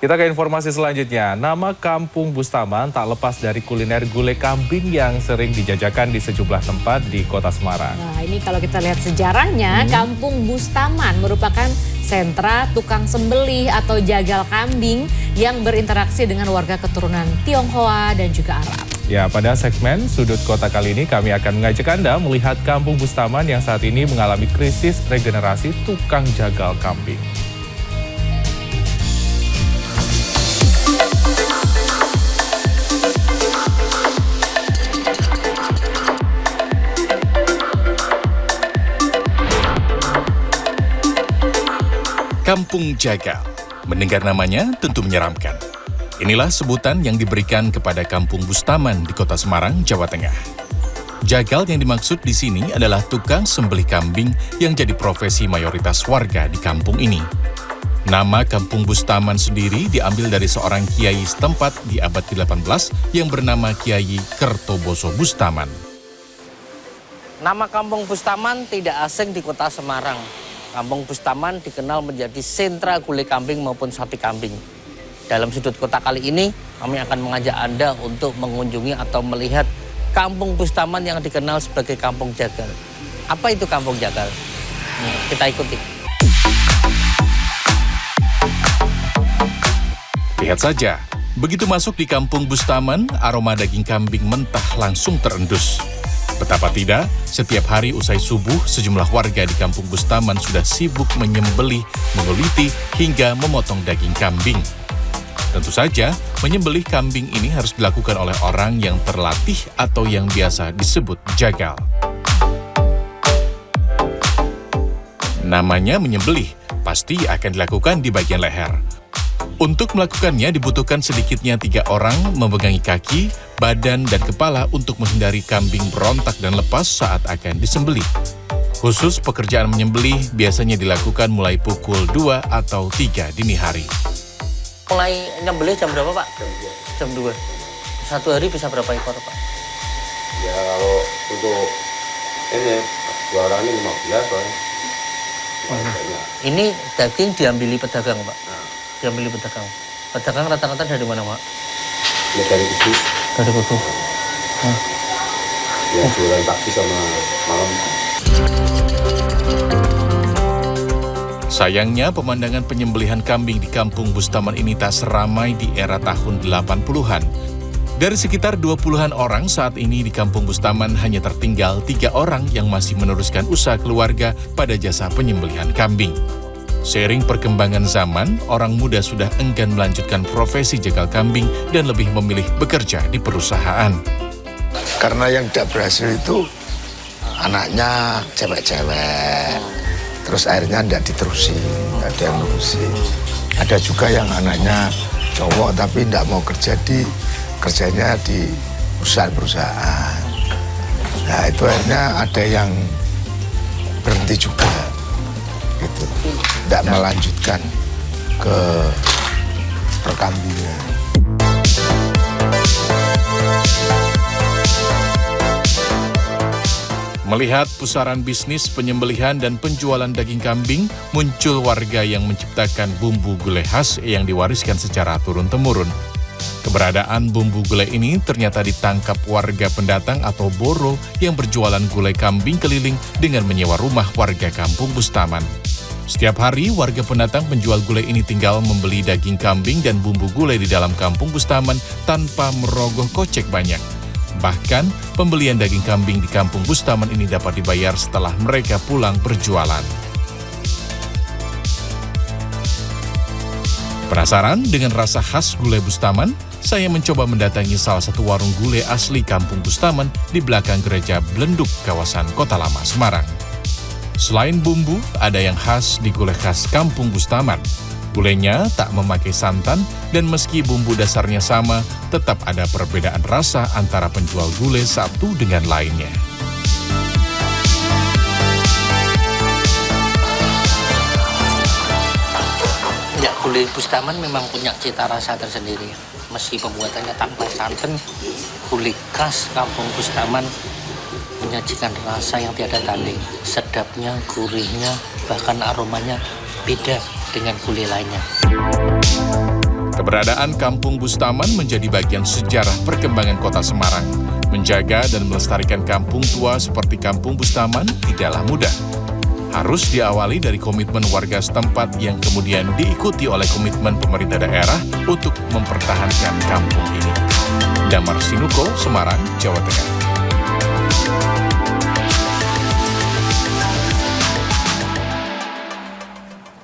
Kita ke informasi selanjutnya. Nama Kampung Bustaman tak lepas dari kuliner gulai kambing yang sering dijajakan di sejumlah tempat di Kota Semarang. Nah, ini kalau kita lihat sejarahnya, Kampung Bustaman merupakan sentra tukang sembelih atau jagal kambing yang berinteraksi dengan warga keturunan Tionghoa dan juga Arab. Ya, pada segmen Sudut Kota kali ini kami akan mengajak Anda melihat Kampung Bustaman yang saat ini mengalami krisis regenerasi tukang jagal kambing. Kampung Jagal. Mendengar namanya tentu menyeramkan. Inilah sebutan yang diberikan kepada Kampung Bustaman di Kota Semarang, Jawa Tengah. Jagal yang dimaksud di sini adalah tukang sembelih kambing yang jadi profesi mayoritas warga di kampung ini. Nama Kampung Bustaman sendiri diambil dari seorang kiai setempat di abad ke-18 yang bernama Kiai Kertoboso Bustaman. Nama Kampung Bustaman tidak asing di Kota Semarang. Kampung Bustaman dikenal menjadi sentra gulai kambing maupun sapi kambing. Dalam Sudut Kota kali ini, kami akan mengajak Anda untuk mengunjungi atau melihat Kampung Bustaman yang dikenal sebagai Kampung Jagal. Apa itu Kampung Jagal? Kita ikuti. Lihat saja, begitu masuk di Kampung Bustaman, aroma daging kambing mentah langsung terendus. Betapa tidak, setiap hari usai subuh, sejumlah warga di Kampung Bustaman sudah sibuk menyembelih, menguliti, hingga memotong daging kambing. Tentu saja, menyembelih kambing ini harus dilakukan oleh orang yang terlatih atau yang biasa disebut jagal. Namanya menyembelih, pasti akan dilakukan di bagian leher. Untuk melakukannya dibutuhkan sedikitnya 3 orang memegangi kaki, badan, dan kepala untuk menghindari kambing berontak dan lepas saat akan disembelih. Khusus pekerjaan menyembelih biasanya dilakukan mulai pukul 2 atau 3 dini hari. Mulai nyembelih jam berapa, Pak? Jam 2. Satu hari bisa berapa ekor, Pak? Ya kalau untuk ini jualannya 15 Pak. Ini daging diambili pedagang, Pak? Diambili pedagang. Pedagang rata-rata dari mana, Pak? Ya dari Kudus. Dari Kudus. Ya jualan pagi sama malam. Sayangnya, pemandangan penyembelihan kambing di Kampung Bustaman ini tak seramai di era tahun 80-an. Dari sekitar 20-an orang saat ini di Kampung Bustaman hanya tertinggal 3 orang yang masih meneruskan usaha keluarga pada jasa penyembelihan kambing. Seiring perkembangan zaman, orang muda sudah enggan melanjutkan profesi jagal kambing dan lebih memilih bekerja di perusahaan. Karena yang tidak berhasil itu anaknya cewek-cewek. Terus akhirnya tidak diterusin, tidak ada yang nerusin. Ada juga yang anaknya cowok tapi tidak mau kerjanya di perusahaan-perusahaan. Nah itu akhirnya ada yang berhenti juga. Gitu. Tidak melanjutkan ke perkambingan. Melihat pusaran bisnis penyembelihan dan penjualan daging kambing, muncul warga yang menciptakan bumbu gulai khas yang diwariskan secara turun-temurun. Keberadaan bumbu gulai ini ternyata ditangkap warga pendatang atau boro yang berjualan gulai kambing keliling dengan menyewa rumah warga Kampung Bustaman. Setiap hari, warga pendatang penjual gulai ini tinggal membeli daging kambing dan bumbu gulai di dalam Kampung Bustaman tanpa merogoh kocek banyak. Bahkan, pembelian daging kambing di Kampung Bustaman ini dapat dibayar setelah mereka pulang berjualan. Penasaran dengan rasa khas gulai Bustaman? Saya mencoba mendatangi salah satu warung gulai asli Kampung Bustaman di belakang gereja Blenduk, kawasan Kota Lama, Semarang. Selain bumbu, ada yang khas di gulai khas Kampung Bustaman. Gulainya tak memakai santan dan meski bumbu dasarnya sama, tetap ada perbedaan rasa antara penjual gulai satu dengan lainnya. Ya, gulai Bustaman memang punya cita rasa tersendiri. Meski pembuatannya tanpa santan, gulai khas Kampung Bustaman menyajikan rasa yang tiada tanding. Sedapnya, gurihnya, bahkan aromanya beda dengan gulai lainnya. Keberadaan Kampung Bustaman menjadi bagian sejarah perkembangan kota Semarang. Menjaga dan melestarikan kampung tua seperti Kampung Bustaman tidaklah mudah. Harus diawali dari komitmen warga setempat yang kemudian diikuti oleh komitmen pemerintah daerah untuk mempertahankan kampung ini. Damar Sinuko, Semarang, Jawa Tengah.